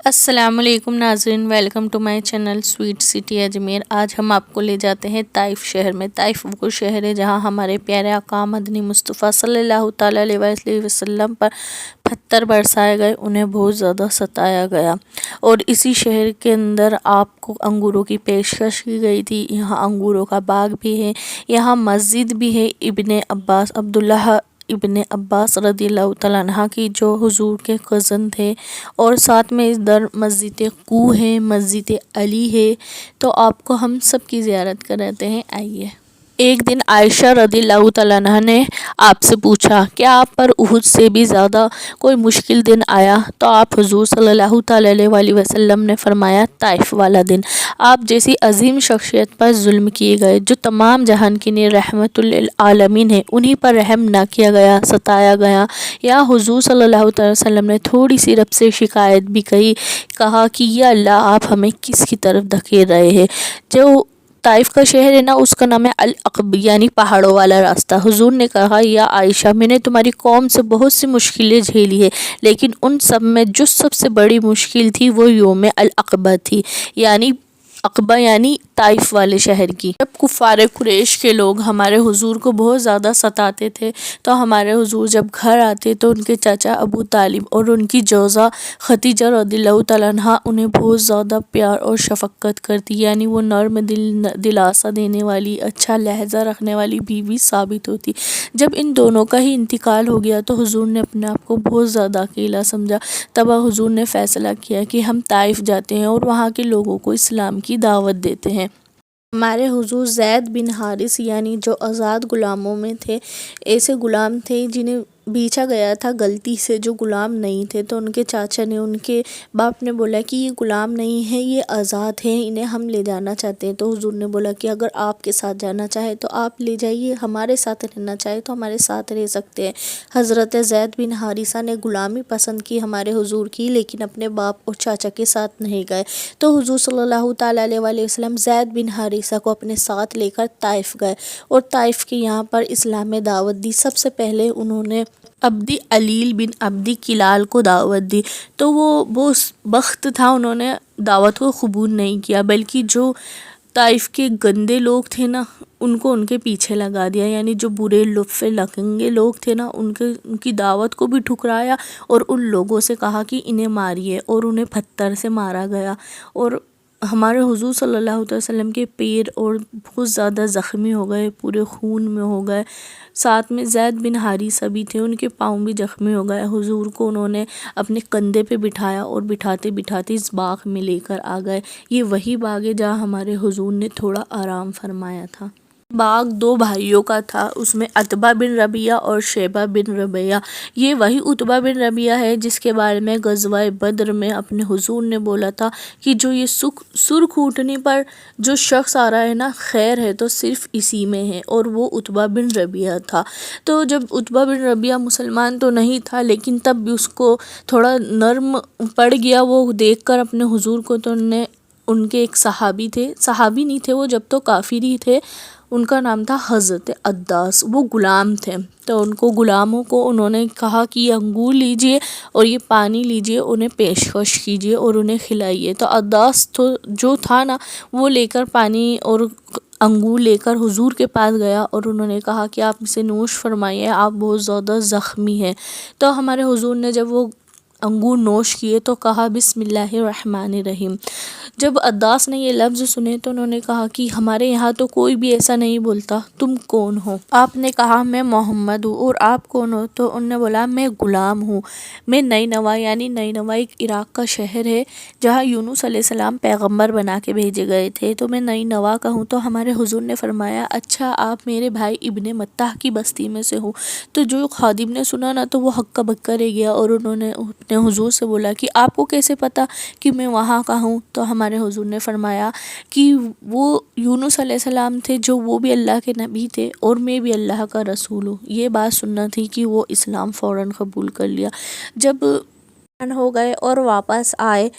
السلام علیکم ناظرین، welcome to my channel sweet city Ajmer. آج ہم آپ کو لے جاتے ہیں طائف شہر میں۔ طائف وہ شہر ہے جہاں ہمارے پیارے آقا مدنی مصطفیٰ صلی اللہ تعالیٰ علیہ وسلم پر پتھر برسائے گئے، انہیں بہت زیادہ ستایا گیا، اور اسی شہر کے اندر آپ کو انگوروں کی پیشکش کی گئی تھی۔ یہاں انگوروں کا باغ بھی ہے، یہاں مسجد بھی ہے عبداللہ ابن عباس رضی اللہ تعالیٰ عنہ کی، جو حضور کے کزن تھے، اور ساتھ میں ادھر مسجد کو ہے، مسجد علی ہے۔ تو آپ کو ہم سب کی زیارت کراتے ہیں، آئیے۔ ایک دن عائشہ رضی اللہ تعالیٰ عنہ نے آپ سے پوچھا کہ آپ پر احد سے بھی زیادہ کوئی مشکل دن آیا؟ تو آپ حضور صلی اللہ تعالیٰ علیہ وسلم نے فرمایا، طائف والا دن۔ آپ جیسی عظیم شخصیت پر ظلم کیے گئے، جو تمام جہان کی رحمت للعالمین ہے، انہی پر رحم نہ کیا گیا، ستایا گیا۔ یا حضور صلی اللہ تعالیٰ وسلم نے تھوڑی سی رب سے شکایت بھی کہا کہ یا اللہ، آپ ہمیں کس کی طرف دھکیل رہے ہیں؟ جو طائف کا شہر ہے نا، اس کا نام ہے العقب، یعنی پہاڑوں والا راستہ۔ حضور نے کہا، یا عائشہ، میں نے تمہاری قوم سے بہت سی مشکلیں جھیلی ہے، لیکن ان سب میں جو سب سے بڑی مشکل تھی وہ یوم العقبہ تھی، یعنی عقبہ یعنی طائف والے شہر کی۔ جب کفار قریش کے لوگ ہمارے حضور کو بہت زیادہ ستاتے تھے، تو ہمارے حضور جب گھر آتے تو ان کے چاچا ابو طالب اور ان کی جوزا خدیجہ رضی اللہ تعالیٰ عنہ انہیں بہت زیادہ پیار اور شفقت کرتی، یعنی وہ نرم دلاسا دینے والی، اچھا لہجہ رکھنے والی بیوی ثابت ہوتی۔ جب ان دونوں کا ہی انتقال ہو گیا تو حضور نے اپنے آپ کو بہت زیادہ اکیلا سمجھا۔ تب حضور نے فیصلہ کیا کہ ہم طائف جاتے ہیں اور وہاں کے لوگوں کو اسلام کی دعوت دیتے ہیں۔ ہمارے حضور زید بن حارث، یعنی جو آزاد غلاموں میں تھے، ایسے غلام تھے جنہیں بیچا گیا تھا غلطی سے، جو غلام نہیں تھے، تو ان کے چاچا نے، ان کے باپ نے بولا کہ یہ غلام نہیں ہے، یہ آزاد ہیں، انہیں ہم لے جانا چاہتے ہیں۔ تو حضور نے بولا کہ اگر آپ کے ساتھ جانا چاہے تو آپ لے جائیے، ہمارے ساتھ رہنا چاہے تو ہمارے ساتھ رہ سکتے ہیں۔ حضرت زید بن حارثہ نے غلامی پسند کی ہمارے حضور کی، لیکن اپنے باپ اور چاچا کے ساتھ نہیں گئے۔ تو حضور صلی اللہ تعالیٰ علیہ وسلم زید بن حارثہ کو اپنے ساتھ لے کر طائف گئے، اور طائف کے یہاں پر اسلام میں دعوت دی۔ سب سے پہلے انہوں نے عبدی علیل بن عبدی کلال کو دعوت دی، تو وہ بخت تھا، انہوں نے دعوت کو قبول نہیں کیا، بلکہ جو طائف کے گندے لوگ تھے نا، ان کو ان کے پیچھے لگا دیا، یعنی جو برے لفے لکنگے لوگ تھے نا، ان کی دعوت کو بھی ٹھکرایا، اور ان لوگوں سے کہا کہ انہیں ماریے، اور انہیں پتھر سے مارا گیا، اور ہمارے حضور صلی اللہ علیہ وسلم کے پیر اور بہت زیادہ زخمی ہو گئے، پورے خون میں ہو گئے۔ ساتھ میں زید بن حارثہ بھی تھے، ان کے پاؤں بھی زخمی ہو گئے۔ حضور کو انہوں نے اپنے کندھے پہ بٹھایا، اور بٹھاتے بٹھاتے اس باغ میں لے کر آ گئے۔ یہ وہی باغ ہے جہاں ہمارے حضور نے تھوڑا آرام فرمایا تھا۔ باغ دو بھائیوں کا تھا، اس میں عتبہ بن ربیعہ اور شیبہ بن ربیعہ۔ یہ وہی عتبہ بن ربیعہ ہے جس کے بارے میں غزوہ بدر میں اپنے حضور نے بولا تھا کہ جو یہ سرخ اونٹنی پر جو شخص آ رہا ہے نا، خیر ہے تو صرف اسی میں ہے، اور وہ عتبہ بن ربیعہ تھا۔ تو جب عتبہ بن ربیعہ مسلمان تو نہیں تھا، لیکن تب بھی اس کو تھوڑا نرم پڑ گیا وہ دیکھ کر اپنے حضور کو، تو ان کے ایک صحابی تھے، صحابی نہیں تھے وہ، جب تو کافر ہی تھے، ان کا نام تھا حضرت عداس، وہ غلام تھے۔ تو ان کو غلاموں کو انہوں نے کہا کہ یہ انگور لیجئے اور یہ پانی لیجئے، انہیں پیشکش کیجئے اور انہیں کھلائیے۔ تو عداس تو جو تھا نا، وہ لے کر پانی اور انگور لے کر حضور کے پاس گیا، اور انہوں نے کہا کہ آپ اسے نوش فرمائیے، آپ بہت زیادہ زخمی ہیں۔ تو ہمارے حضور نے جب وہ انگور نوش کیے تو کہا، بسم اللہ الرحمن الرحیم۔ جب عداس نے یہ لفظ سنے تو انہوں نے کہا کہ ہمارے یہاں تو کوئی بھی ایسا نہیں بولتا، تم کون ہو؟ آپ نے کہا، میں محمد ہوں۔ اور آپ کون ہو؟ تو انہوں نے بولا، میں غلام ہوں، میں نینوا، یعنی نینوا ایک عراق کا شہر ہے جہاں یونس علیہ السلام پیغمبر بنا کے بھیجے گئے تھے، تو میں نینوا کا ہوں۔ تو ہمارے حضور نے فرمایا، اچھا آپ میرے بھائی ابن متہ کی بستی میں سے ہو؟ تو جو خادم نے سنا نا، تو وہ ہکا بکا رہ گیا، اور انہوں نے اپنے حضور سے بولا کہ آپ کو کیسے پتا کہ میں وہاں کا ہوں؟ تو ہمارے حضور نے فرمایا کہ وہ یونس علیہ السلام تھے، جو وہ بھی اللہ کے نبی تھے، اور میں بھی اللہ کا رسول ہوں۔ یہ بات سننا تھی کہ وہ اسلام فوراً قبول کر لیا۔ جب ہو گئے اور واپس آئے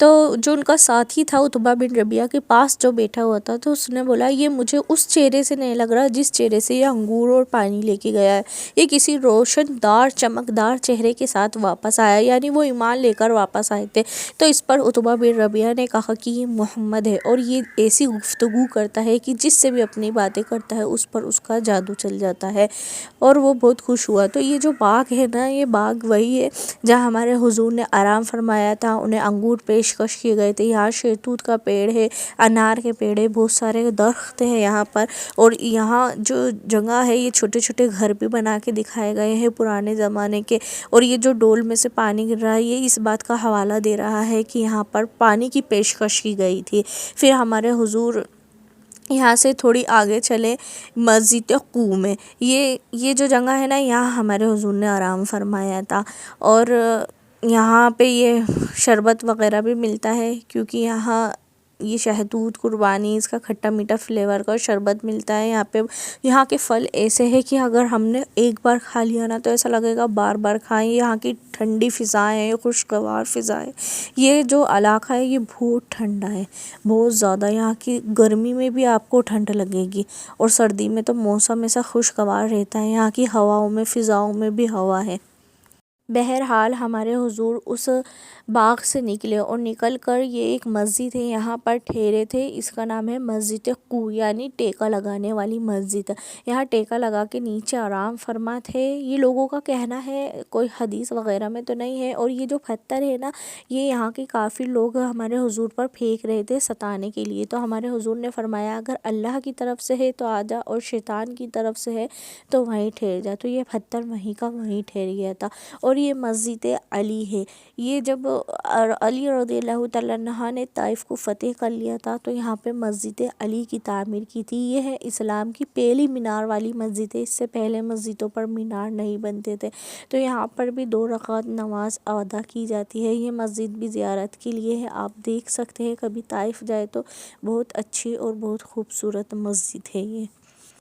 تو جو ان کا ساتھی تھا عتبہ بن ربیعہ کے پاس جو بیٹھا ہوا تھا، تو اس نے بولا یہ مجھے اس چہرے سے نہیں لگ رہا جس چہرے سے یہ انگور اور پانی لے کے گیا ہے، یہ کسی روشن دار چمکدار چہرے کے ساتھ واپس آیا، یعنی وہ ایمان لے کر واپس آئے تھے۔ تو اس پر عتبہ بن ربیعہ نے کہا کہ یہ محمد ہے، اور یہ ایسی گفتگو کرتا ہے کہ جس سے بھی اپنی باتیں کرتا ہے اس پر اس کا جادو چل جاتا ہے، اور وہ بہت خوش ہوا۔ تو یہ جو باغ ہے نا، یہ باغ وہی ہے جہاں ہمارے حضور نے آرام فرمایا تھا، انہیں انگور پیشکش کیے گئے تھے۔ یہاں شہتوت کا پیڑ ہے، انار کے پیڑ ہے، بہت سارے درخت ہیں یہاں پر، اور یہاں جو جگہ ہے یہ چھوٹے چھوٹے گھر بھی بنا کے دکھائے گئے ہیں پرانے زمانے کے، اور یہ جو ڈول میں سے پانی گر رہا ہے یہ اس بات کا حوالہ دے رہا ہے کہ یہاں پر پانی کی پیشکش کی گئی تھی۔ پھر ہمارے حضور یہاں سے تھوڑی آگے چلے مسجد قو میں، یہ جو جگہ ہے نا، یہاں ہمارے حضور نے آرام فرمایا تھا، اور یہاں پہ یہ شربت وغیرہ بھی ملتا ہے، کیونکہ یہاں یہ شہتوت قربانی، اس کا کھٹا میٹھا فلیور کا شربت ملتا ہے یہاں پہ۔ یہاں کے پھل ایسے ہیں کہ اگر ہم نے ایک بار کھا لیا نا تو ایسا لگے گا بار بار کھائیں۔ یہاں کی ٹھنڈی فضائیں، خوشگوار فضائیں، یہ جو علاقہ ہے یہ بہت ٹھنڈا ہے، بہت زیادہ۔ یہاں کی گرمی میں بھی آپ کو ٹھنڈ لگے گی، اور سردی میں تو موسم ایسا خوشگوار رہتا ہے، یہاں کی ہواؤں میں فضاؤں میں بھی ہوا ہے۔ بہرحال ہمارے حضور اس باغ سے نکلے، اور نکل کر یہ ایک مسجد ہے یہاں پر ٹھہرے تھے، اس کا نام ہے مسجد قو، یعنی ٹیکا لگانے والی مسجد۔ یہاں ٹیکا لگا کے نیچے آرام فرما تھے، یہ لوگوں کا کہنا ہے، کوئی حدیث وغیرہ میں تو نہیں ہے۔ اور یہ جو پتھر ہے نا، یہ یہاں کے کافی لوگ ہمارے حضور پر پھینک رہے تھے ستانے کے لیے، تو ہمارے حضور نے فرمایا اگر اللہ کی طرف سے ہے تو آجا، اور شیطان کی طرف سے ہے تو وہیں ٹھہر جا۔ تو یہ پتھر وہیں کا وہیں ٹھہر گیا تھا۔ اور یہ مسجد علی ہے، یہ جب علی رضی اللہ تعالیٰ عنہ نے طائف کو فتح کر لیا تھا تو یہاں پہ مسجد علی کی تعمیر کی تھی۔ یہ ہے اسلام کی پہلی مینار والی مسجد ہے، اس سے پہلے مسجدوں پر مینار نہیں بنتے تھے۔ تو یہاں پر بھی 2 رکعت نماز ادا کی جاتی ہے۔ یہ مسجد بھی زیارت کے لیے ہے، آپ دیکھ سکتے ہیں، کبھی طائف جائے تو بہت اچھی اور بہت خوبصورت مسجد ہے یہ۔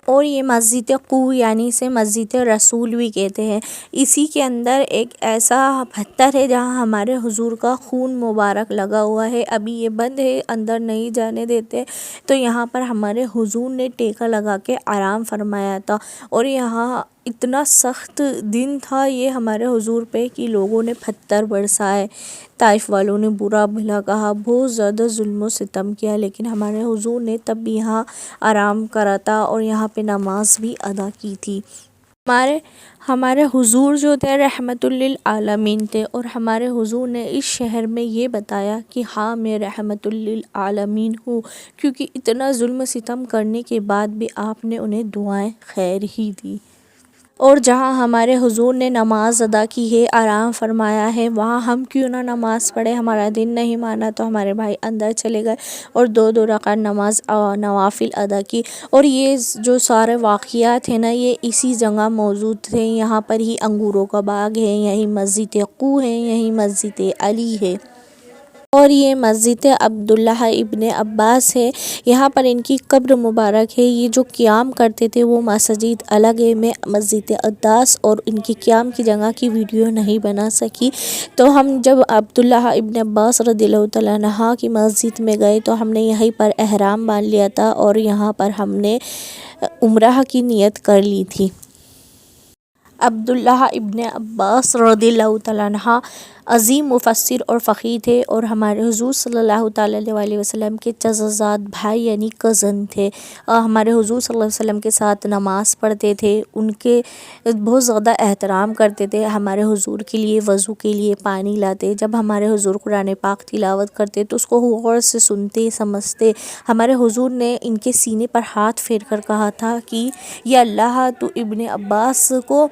اور یہ مسجد قو یعنی اسے مسجد رسول بھی کہتے ہیں۔ اسی کے اندر ایک ایسا پتھر ہے جہاں ہمارے حضور کا خون مبارک لگا ہوا ہے، ابھی یہ بند ہے، اندر نہیں جانے دیتے۔ تو یہاں پر ہمارے حضور نے ٹیکا لگا کے آرام فرمایا تھا، اور یہاں اتنا سخت دن تھا یہ ہمارے حضور پہ کہ لوگوں نے پتھر برسائے، طائف والوں نے برا بھلا کہا، بہت زیادہ ظلم و ستم کیا، لیکن ہمارے حضور نے تب بھی یہاں آرام کرا تھا اور یہاں پہ نماز بھی ادا کی تھی۔ ہمارے حضور جو تھے رحمت للعالمین تھے، اور ہمارے حضور نے اس شہر میں یہ بتایا کہ ہاں میں رحمت للعالمین ہوں، کیونکہ اتنا ظلم ستم کرنے کے بعد بھی آپ نے انہیں دعائیں خیر ہی دی۔ اور جہاں ہمارے حضور نے نماز ادا کی ہے، آرام فرمایا ہے، وہاں ہم کیوں نہ نماز پڑھے؟ ہمارا دن نہیں مانا تو ہمارے بھائی اندر چلے گئے اور 2 رکعت نماز نوافل ادا کی۔ اور یہ جو سارے واقعات ہیں نا، یہ اسی جگہ موجود تھے، یہاں پر ہی انگوروں کا باغ ہے، یہی مسجد قو ہے، یہی مسجد علی ہے، اور یہ مسجد عبداللہ ابن عباس ہے، یہاں پر ان کی قبر مبارک ہے۔ یہ جو قیام کرتے تھے وہ مسجد الگ ہے، میں مسجد عداس اور ان کی قیام کی جگہ کی ویڈیو نہیں بنا سکی، تو ہم جب عبداللہ ابن عباس رضی اللہ تعالیٰ عنہ کی مسجد میں گئے تو ہم نے یہیں پر احرام باندھ لیا تھا، اور یہاں پر ہم نے عمرہ کی نیت کر لی تھی۔ عبداللہ ابن عباس رضی اللہ تعالیٰ عنہ عظیم مفسر اور فقیہ تھے، اور ہمارے حضور صلی اللہ تعالیٰ علیہ وسلم کے چچزاد بھائی یعنی کزن تھے، اور ہمارے حضور صلی اللہ علیہ وسلم کے ساتھ نماز پڑھتے تھے، ان کے بہت زیادہ احترام کرتے تھے، ہمارے حضور کے لیے وضو کے لیے پانی لاتے، جب ہمارے حضور قرآن پاک تلاوت کرتے تو اس کو غور سے سنتے سمجھتے۔ ہمارے حضور نے ان کے سینے پر ہاتھ پھیر کر کہا تھا کہ یا اللہ تو ابن عباس کو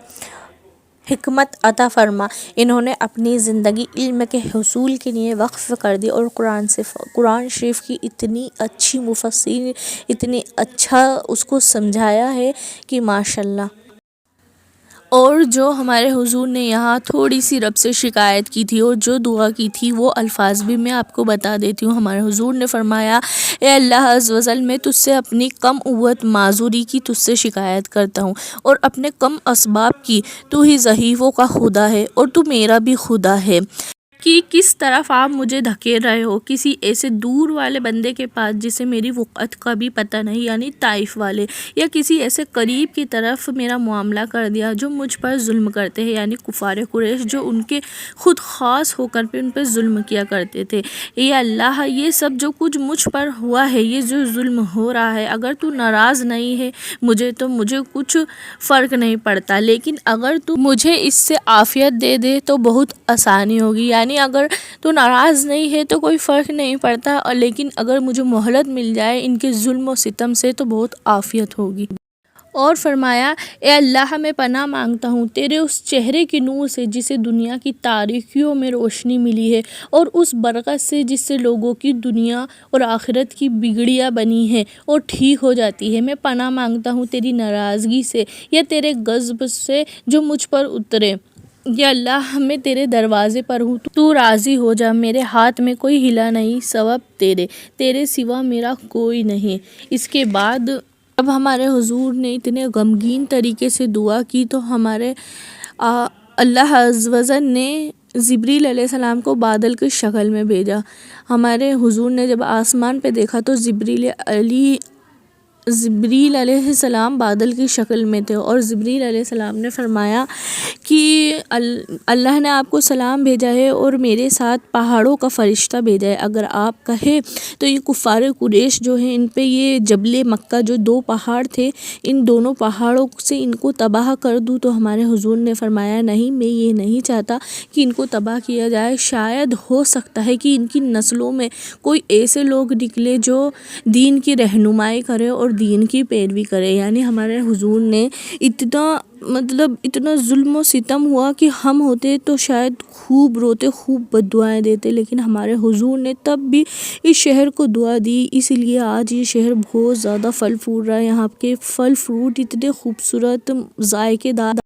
حکمت عطا فرما۔ انہوں نے اپنی زندگی علم کے حصول کے لیے وقف کر دی، اور قرآن شریف کی اتنی اچھی مفسر، اتنی اچھا اس کو سمجھایا ہے کہ ماشاءاللہ۔ اور جو ہمارے حضور نے یہاں تھوڑی سی رب سے شکایت کی تھی اور جو دعا کی تھی وہ الفاظ بھی میں آپ کو بتا دیتی ہوں۔ ہمارے حضور نے فرمایا اے اللہ عز و جل، میں تجھ سے اپنی کم قوت معذوری کی تجھ سے شکایت کرتا ہوں، اور اپنے کم اسباب کی، تو ہی ضعیفوں کا خدا ہے اور تو میرا بھی خدا ہے۔ کہ کس طرف آپ مجھے دھکیل رہے ہو، کسی ایسے دور والے بندے کے پاس جسے میری وقت کا بھی پتہ نہیں، یعنی طائف والے، یا کسی ایسے قریب کی طرف میرا معاملہ کر دیا جو مجھ پر ظلم کرتے ہیں، یعنی کفار قریش جو ان کے خود خاص ہو کر پہ ان پہ ظلم کیا کرتے تھے۔ اے اللہ، یہ سب جو کچھ مجھ پر ہوا ہے، یہ جو ظلم ہو رہا ہے، اگر تو ناراض نہیں ہے مجھے تو مجھے کچھ فرق نہیں پڑتا، لیکن اگر تو مجھے اس سے عافیت دے دے تو بہت آسانی ہوگی، یعنی اگر تو ناراض نہیں ہے تو کوئی فرق نہیں پڑتا، اور لیکن اگر مجھے مہلت مل جائے ان کے ظلم و ستم سے تو بہت عافیت ہوگی۔ اور فرمایا، اے اللہ، میں پناہ مانگتا ہوں تیرے اس چہرے کے نور سے جسے دنیا کی تاریکیوں میں روشنی ملی ہے، اور اس برکت سے جس سے لوگوں کی دنیا اور آخرت کی بگڑیاں بنی ہیں اور ٹھیک ہو جاتی ہے۔ میں پناہ مانگتا ہوں تیری ناراضگی سے یا تیرے غضب سے جو مجھ پر اترے۔ یا اللہ، میں تیرے دروازے پر ہوں، تو راضی ہو جا، میرے ہاتھ میں کوئی ہلا نہیں سواب تیرے سوا میرا کوئی نہیں۔ اس کے بعد جب ہمارے حضور نے اتنے غمگین طریقے سے دعا کی تو ہمارے اللہ عز و جل نے جبریل علیہ السلام کو بادل کی شکل میں بھیجا۔ ہمارے حضور نے جب آسمان پہ دیکھا تو جبریل علیہ السلام بادل کی شکل میں تھے، اور جبریل علیہ السلام نے فرمایا کہ اللہ نے آپ کو سلام بھیجا ہے اور میرے ساتھ پہاڑوں کا فرشتہ بھیجا ہے، اگر آپ کہیں تو یہ کفار قریش جو ہیں ان پہ یہ جبل مکہ جو 2 پہاڑ تھے، ان دونوں پہاڑوں سے ان کو تباہ کر دوں۔ تو ہمارے حضور نے فرمایا نہیں، میں یہ نہیں چاہتا کہ ان کو تباہ کیا جائے، شاید ہو سکتا ہے کہ ان کی نسلوں میں کوئی ایسے لوگ نکلے جو دین کی رہنمائی کرے اور دین کی پیروی کرے۔ یعنی ہمارے حضور نے اتنا ظلم و ستم ہوا کہ ہم ہوتے تو شاید خوب روتے، خوب بد دعائیں دیتے، لیکن ہمارے حضور نے تب بھی اس شہر کو دعا دی، اس لیے آج یہ شہر بہت زیادہ پھل پھول رہا ہے۔ یہاں کے پھل فروٹ اتنے خوبصورت، ذائقے دار